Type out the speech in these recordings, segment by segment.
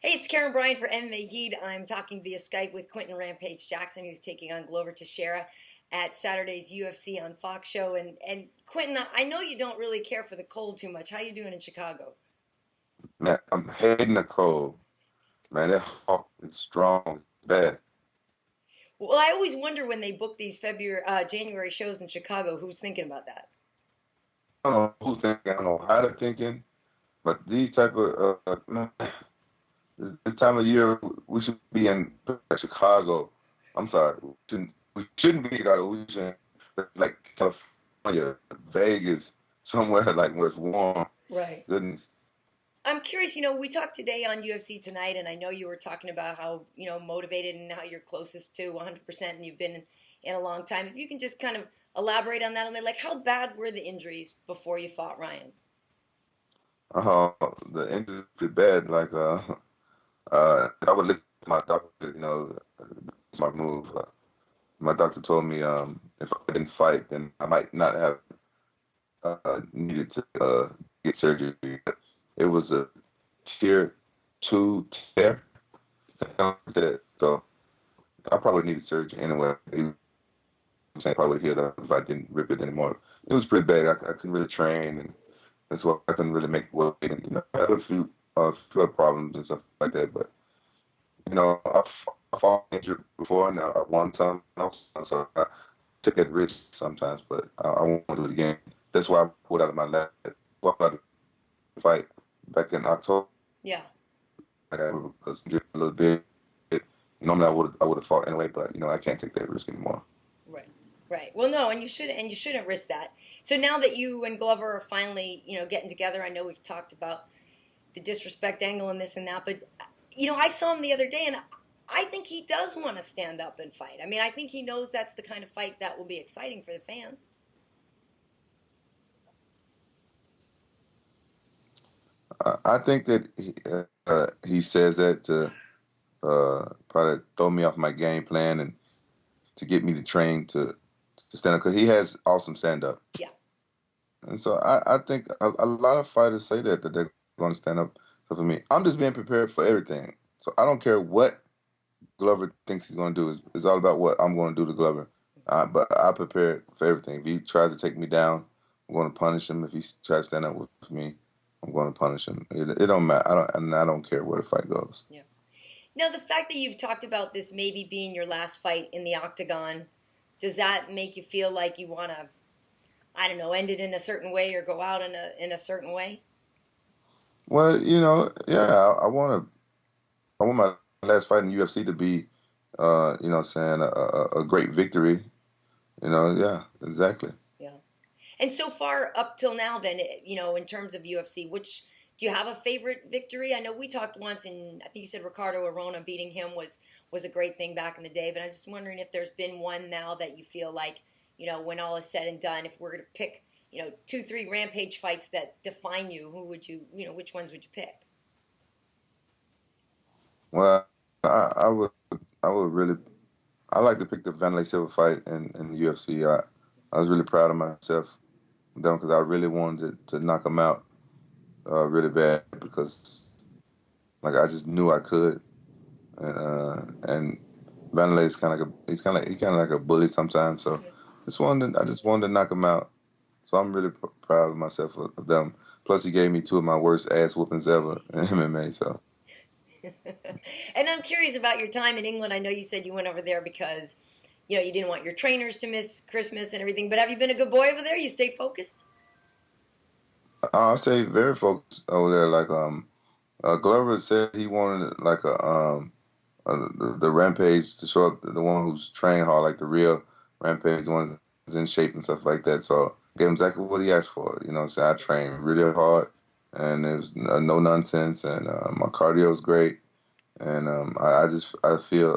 Hey, it's Karyn Bryant for MMA Heat. I'm talking via Skype with Quinton Rampage Jackson, who's taking on Glover Teixeira at Saturday's UFC on Fox show. And Quinton, I know you don't really care for the cold too much. How you doing in Chicago? Man, I'm hating the cold. Man, that hawk is strong, bad. Well, I always wonder when they book these January shows in Chicago, who's thinking about that? I don't know who's thinking, I don't know how they're thinking, but these type of, man, this time of year, we should be in Chicago. I'm sorry, we shouldn't be in Chicago. We should, like California, Vegas, somewhere like where it's warm. Right. Goodness. I'm curious, we talked today on UFC Tonight, and I know you were talking about how, motivated and how you're closest to 100% and you've been in a long time. If you can just kind of elaborate on that a little, like how bad were the injuries before you fought Ryan? Uh, the injuries are bad. Like, I would listen to my doctor, it's my move. My doctor told me if I didn't fight, then I might not have needed to get surgery. It was a tier 2 tear. So I probably needed surgery anyway. I probably would heal up if I didn't rip it anymore. It was pretty bad. I couldn't really train, and that's why I couldn't really make weight. And, I had a few problems and stuff like that. But I fought injured before, and I won some. So I took that risk sometimes, but I won't do it again. That's why I pulled out of my last fight back in October. Yeah. I was injured a little bit. Normally I would have fought anyway, but I can't take that risk anymore. Right. Right. Well, no, and you shouldn't risk that. So now that you and Glover are finally, getting together, I know we've talked about the disrespect angle and this and that, but I saw him the other day, and I think he does want to stand up and fight. I mean, I think he knows that's the kind of fight that will be exciting for the fans. I think that he says that to probably throw me off my game plan and to get me to train to stand up, because he has awesome stand up. Yeah. And so I think a lot of fighters say that they're going to stand up. So for me, I'm just being prepared for everything. So I don't care what Glover thinks he's going to do. It's all about what I'm going to do to Glover. But I prepare for everything. If he tries to take me down, I'm going to punish him. If he tries to stand up with me, I'm going to punish him. It don't matter. I don't care where the fight goes. Yeah. Now, the fact that you've talked about this maybe being your last fight in the Octagon, does that make you feel like you want to, I don't know, end it in a certain way or go out in a certain way? Well, yeah, I want my last fight in the UFC to be, a great victory. Yeah, exactly. Yeah. And so far up till now, then, in terms of UFC, do you have a favorite victory? I know we talked once, and I think you said Ricardo Arona beating him was a great thing back in the day. But I'm just wondering if there's been one now that you feel like, when all is said and done, if we're going to pick, 2, 3 Rampage fights that define you, who would you, which ones would you pick? Well, I would really, I like to pick the Vanderlei Silva fight in the UFC. I was really proud of myself because I really wanted to knock him out really bad, because like I just knew I could, and Vanderlei is kind of he's kind of like a bully sometimes. So I just wanted to knock him out. So I'm really proud of myself of them. Plus, he gave me 2 of my worst ass whoopings ever in MMA. So. And I'm curious about your time in England. I know you said you went over there because, you didn't want your trainers to miss Christmas and everything. But have you been a good boy over there? You stayed focused? I stayed very focused over there. Like Glover said, he wanted like the Rampage to show up, the one who's trained hard, like the real Rampage, the one that's in shape and stuff like that. So I gave him exactly what he asked for. So I trained really hard, and there's no nonsense, and my cardio is great, and I just feel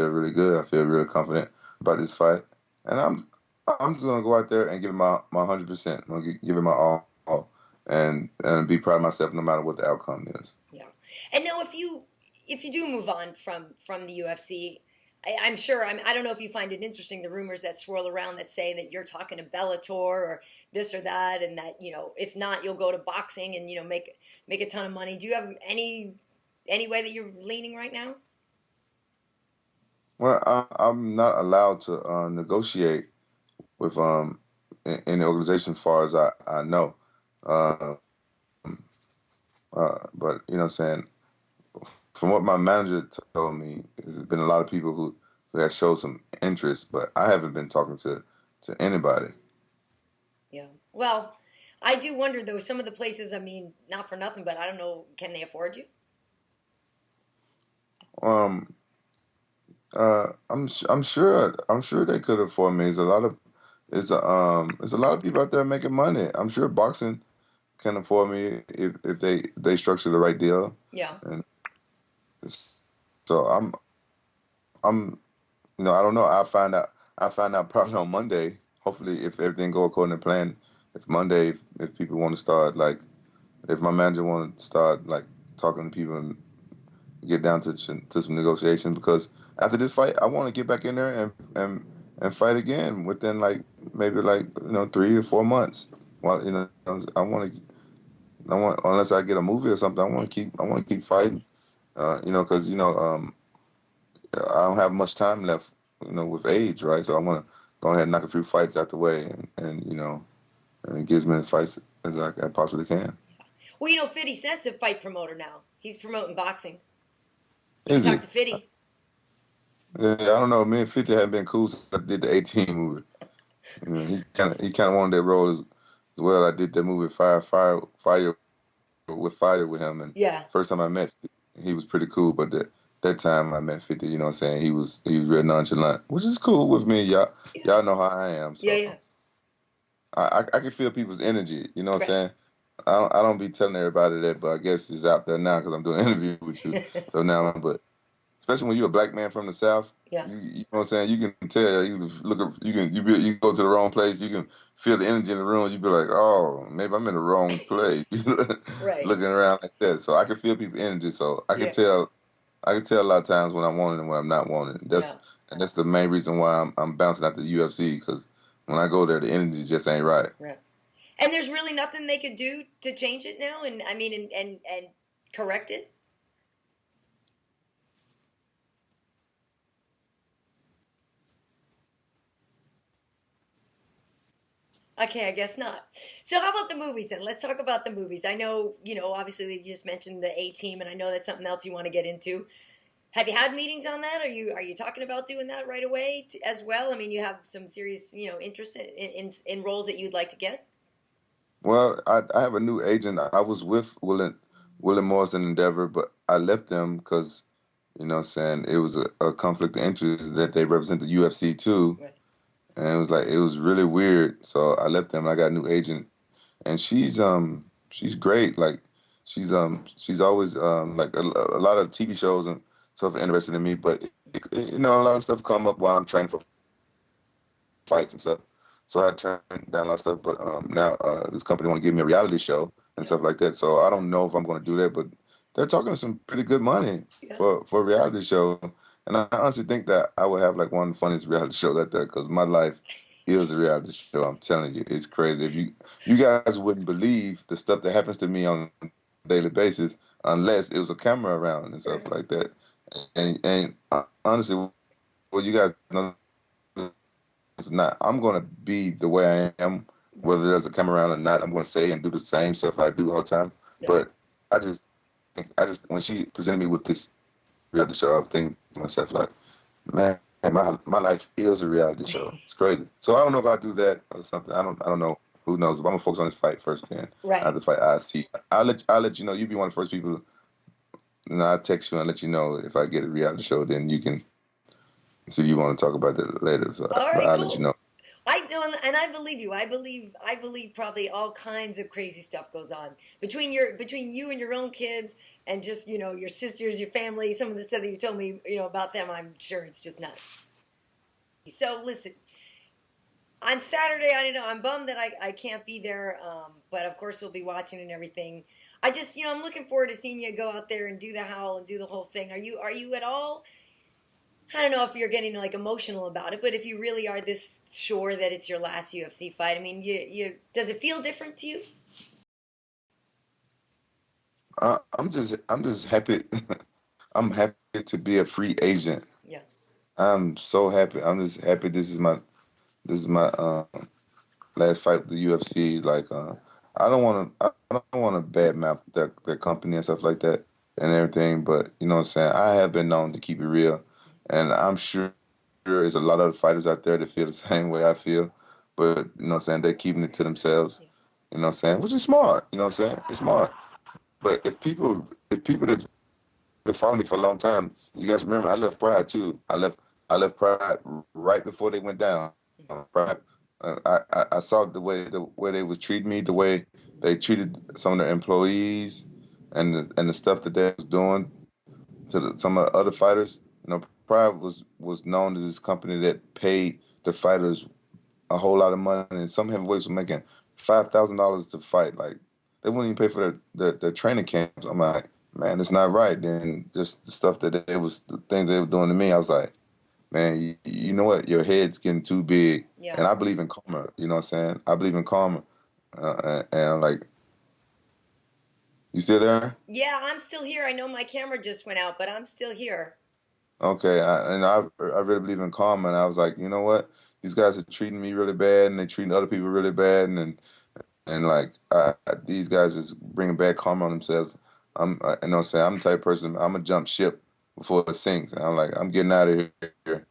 really good. I feel really confident about this fight, and I'm just gonna go out there and give it my 100%. I'm gonna give it my all, and be proud of myself no matter what the outcome is. Yeah. And now, if you do move on from the UFC, I'm sure, I don't know if you find it interesting, the rumors that swirl around that say that you're talking to Bellator or this or that, and that, if not, you'll go to boxing and, make a ton of money. Do you have any any way that you're leaning right now? Well, I'm not allowed to negotiate with in the organization as far as I know. Uh, but you know what I'm saying, from what my manager told me, there's been a lot of people who have showed some interest, but I haven't been talking to anybody. Yeah. Well, I do wonder though. Some of the places, I mean, not for nothing, but I don't know. Can they afford you? Um, I'm sure they could afford me. There's a lot of people out there making money. I'm sure boxing can afford me if they structure the right deal. Yeah. And it's, so I'm I don't know. I find out probably on Monday. Hopefully, if everything go according to plan, if Monday, if people want to start like, if my manager want to start like talking to people and get down to some negotiation, because after this fight, I want to get back in there and fight again within like maybe like 3 or 4 months. Well, I want, unless I get a movie or something, I want to keep fighting. Because I don't have much time left, with age, right? So I want to go ahead and knock a few fights out the way, and get as many fights as I possibly can. Well, 50 Cent's a fight promoter now. He's promoting boxing. You can Is talk he? to 50. Yeah, I don't know. Me and 50 haven't been cool since I did the 18 movie. He kind of wanted that role as well. I did that movie Fire with him, and Yeah. first time I met 50, he was pretty cool. But that time I met 50, you know what I'm saying, he was real nonchalant, which is cool with me. Yeah. Y'all know how I am, Yeah. so Yeah. I can feel people's energy. You know what I'm Right. saying. I don't be telling everybody that, but I guess it's out there now because I'm doing an interview with you. So now, but especially when you're a black man from the South, Yeah. you know what I'm saying. You can tell. You can look. You go to the wrong place. You can feel the energy in the room. You be like, oh, maybe I'm in the wrong place. Right. Looking around like that, so I can feel people's energy. So I can Yeah. tell. I can tell a lot of times when I'm wanting and when I'm not wanting. Yeah. That's the main reason why I'm bouncing out the UFC, because when I go there, the energy just ain't right. Right. And there's really nothing they could do to change it now, and I mean, and correct it. Okay, I guess not. So how about the movies then? Let's talk about the movies. I know, obviously you just mentioned the A Team, and I know that's something else you want to get into. Have you had meetings on that? Are you talking about doing that right away as well? I mean, you have some serious, interest in roles that you'd like to get. Well, I have a new agent. I was with William Morrison Endeavor, but I left them because, what I'm saying, it was a conflict of interest that they represent the UFC too. Right. And it was really weird. So I left them. I got a new agent, and she's great. Like she's always like a lot of TV shows and stuff are interested in me, but a lot of stuff come up while I'm training for fights and stuff. So I turned down a lot of stuff, but now this company want to give me a reality show and Yeah. stuff like that. So I don't know if I'm going to do that, but they're talking some pretty good money Yeah. for a reality show, and I honestly think that I would have like one of the funniest reality shows out there, because my life is a reality show. I'm telling you, it's crazy. If you guys wouldn't believe the stuff that happens to me on a daily basis unless it was a camera around and stuff Right. like that. And honestly, well, you guys know it's not. I'm gonna be the way I am, Right. whether there's a camera around or not. I'm gonna say and do the same stuff I do all the time. Yeah. But I just when she presented me with this reality show, I was thinking to myself like, man, my life is a reality show. It's crazy. So I don't know if I do that or something. I don't know. Who knows? But I'm gonna focus on this fight first. Then I Right. have to fight IC. I'll let you know. You'll be one of the first people. I'll text you and let you know if I get a reality show. Then you can see if you want to talk about that later. So, All but right. I'll let you Cool. know. I do, and I believe you. I believe probably all kinds of crazy stuff goes on between you and your own kids, and just your sisters, your family. Some of the stuff that you told me, about them, I'm sure it's just nuts. So listen, on Saturday, I don't know. I'm bummed that I can't be there, but of course we'll be watching and everything. I just I'm looking forward to seeing you go out there and do the howl and do the whole thing. Are you at all? I don't know if you're getting like emotional about it, but if you really are this sure that it's your last UFC fight, I mean, you does it feel different to you? I'm just happy. I'm happy to be a free agent. Yeah. I'm so happy. I'm just happy. This is my last fight with the UFC. Like, I don't want to badmouth their company and stuff like that and everything. But you know what I'm saying. I have been known to keep it real, and I'm sure there's a lot of fighters out there that feel the same way I feel. But you know what I'm saying. They're keeping it to themselves. Yeah. You know what I'm saying, which is smart. You know what I'm saying. It's smart. But if people that's been following me for a long time, you guys remember I left Pride too. I left Pride right before they went down. Mhm. Pride. I saw the way they was treating me, the way they treated some of their employees, and the stuff that they was doing to some of the other fighters. You know, Pride was known as this company that paid the fighters a whole lot of money, and some heavyweights were making $5,000 to fight. Like they wouldn't even pay for their training camps. I'm like, man, it's not right. Then just the stuff the things they were doing to me, I was like, man, you know what? Your head's getting too big. Yeah. And I believe in karma. You know what I'm saying? I believe in karma. And I'm like, you still there? Yeah, I'm still here. I know my camera just went out, but I'm still here. Okay. I really believe in karma. And I was like, you know what? These guys are treating me really bad, and they're treating other people really bad, and like these guys just bringing bad karma on themselves. You know what I'm saying? I'm the type of person. I'm gonna jump ship before it sinks. And I'm like, I'm getting out of here. And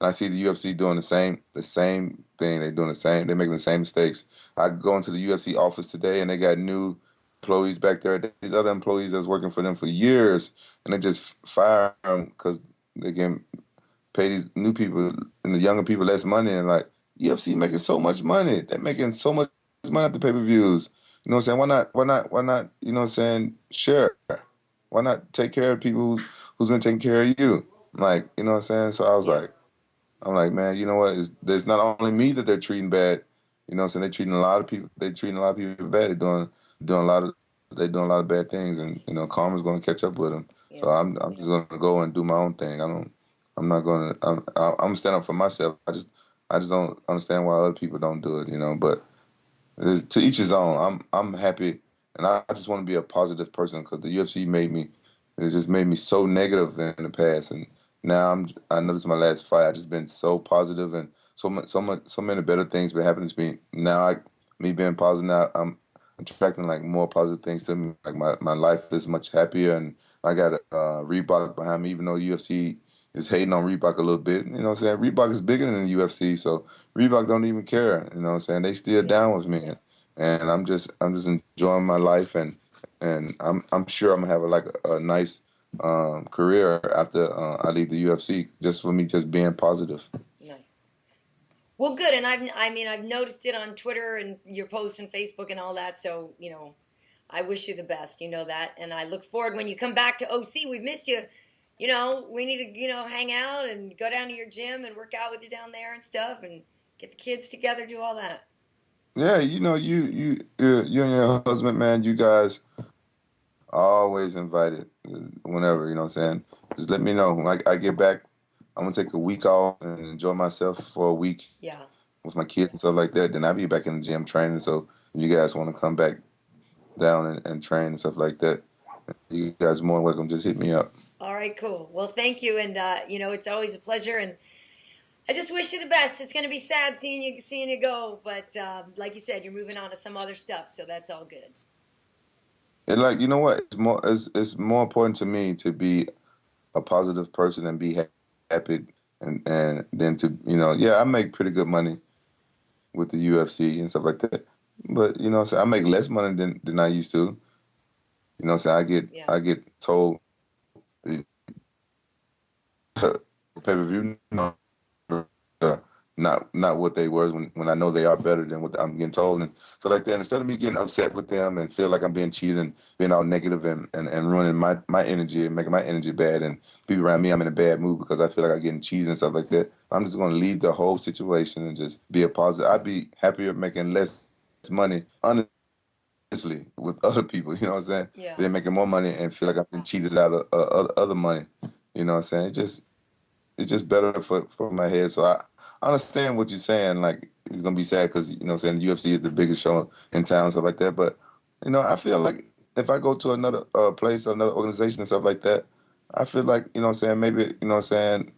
I see the UFC doing the same thing. They're doing the same. They're making the same mistakes. I go into the UFC office today, and they got new employees back there. These other employees that's working for them for years, and they just fire them because they can pay these new people and the younger people less money. And like UFC making so much money. They're making so much money at the pay-per-views. You know what I'm saying? Why not, you know what I'm saying, share? Why not take care of people who's been taking care of you? Like, you know what I'm saying? So Yeah. I'm like, man, you know what? There's not only me that they're treating bad. You know what I'm saying? They're treating a lot of people. They're treating a lot of people bad. Doing a lot of they're doing a lot of bad things, and you know, karma's going to catch up with them. Yeah. So I'm just going to go and do my own thing. I'm not going to. I'm stand up for myself. I just don't understand why other people don't do it. You know, but to each his own. I'm happy, and I just want to be a positive person because the UFC made me. It just made me so negative in the past, and now I know this is my last fight. I just been so positive, and so many better things been happening to me. Now me being positive now, I'm attracting like more positive things to me. Like my life is much happier, and I got Reebok behind me, even though UFC is hating on Reebok a little bit. You know what I'm saying? Reebok is bigger than the UFC, so Reebok don't even care. You know what I'm saying? They still Yeah. down with me, and I'm just enjoying my life, and I'm sure I'm gonna have a nice career after I leave the UFC. Just for me, just being positive. Nice. Well, good. And I've noticed it on Twitter and your posts and Facebook and all that. So, I wish you the best. You know that. And I look forward when you come back to OC. We've missed you. We need to, hang out and go down to your gym and work out with you down there and stuff and get the kids together, do all that. Yeah, you know, you and your husband, man, you guys always invited whenever, you know what I'm saying? Just let me know. When I get back, I'm gonna take a week off and enjoy myself for a week Yeah. with my kids and stuff like that. Then I'll be back in the gym training. So if you guys want to come back down and train and stuff like that, you guys are more than welcome. Just hit me up. All right, cool. Well, thank you. And, it's always a pleasure. And I just wish you the best. It's going to be sad seeing you go. But like you said, you're moving on to some other stuff. So that's all good. And like, you know what? It's more important to me to be a positive person and be happy and then to, yeah, I make pretty good money with the UFC and stuff like that. But you know what I'm saying, I make less money than I used to. You know what I'm saying? Yeah. I get told the pay-per-view not what they were when I know they are better than what I'm getting told. And so like that, instead of me getting upset with them and feel like I'm being cheated and being all negative and ruining my energy and making my energy bad and people around me, I'm in a bad mood because I feel like I'm getting cheated and stuff like that. I'm just going to leave the whole situation and just be a positive. I'd be happier making less money honestly with other people, you know what I'm saying? Yeah. Than making more money and feel like I've been cheated out of other money. You know what I'm saying? It's just better for my head. So I understand what you're saying. Like it's gonna be sad because you know what I'm saying the UFC is the biggest show in town, stuff like that. But I feel like if I go to another place, another organization and stuff like that, I feel like, you know what I'm saying, maybe, you know what I'm saying,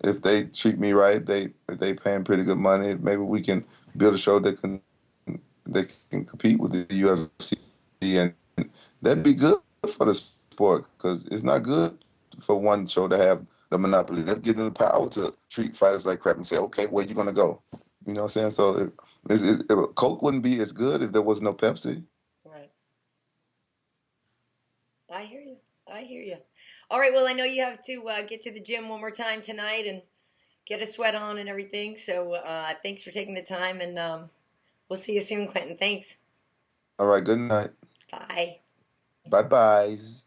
if they treat me right, if they paying pretty good money, maybe we can build a show that can compete with the UFC, and that'd be good for the sport because it's not good for one show to have the monopoly. Let's give them the power to treat fighters like crap and say, okay, where you gonna go? You know what I'm saying? So if Coke wouldn't be as good if there was no Pepsi. Right. I hear you. I hear you. All right. Well, I know you have to get to the gym one more time tonight and get a sweat on and everything. So thanks for taking the time, and we'll see you soon, Quentin. Thanks. All right, good night. Bye. Bye byes.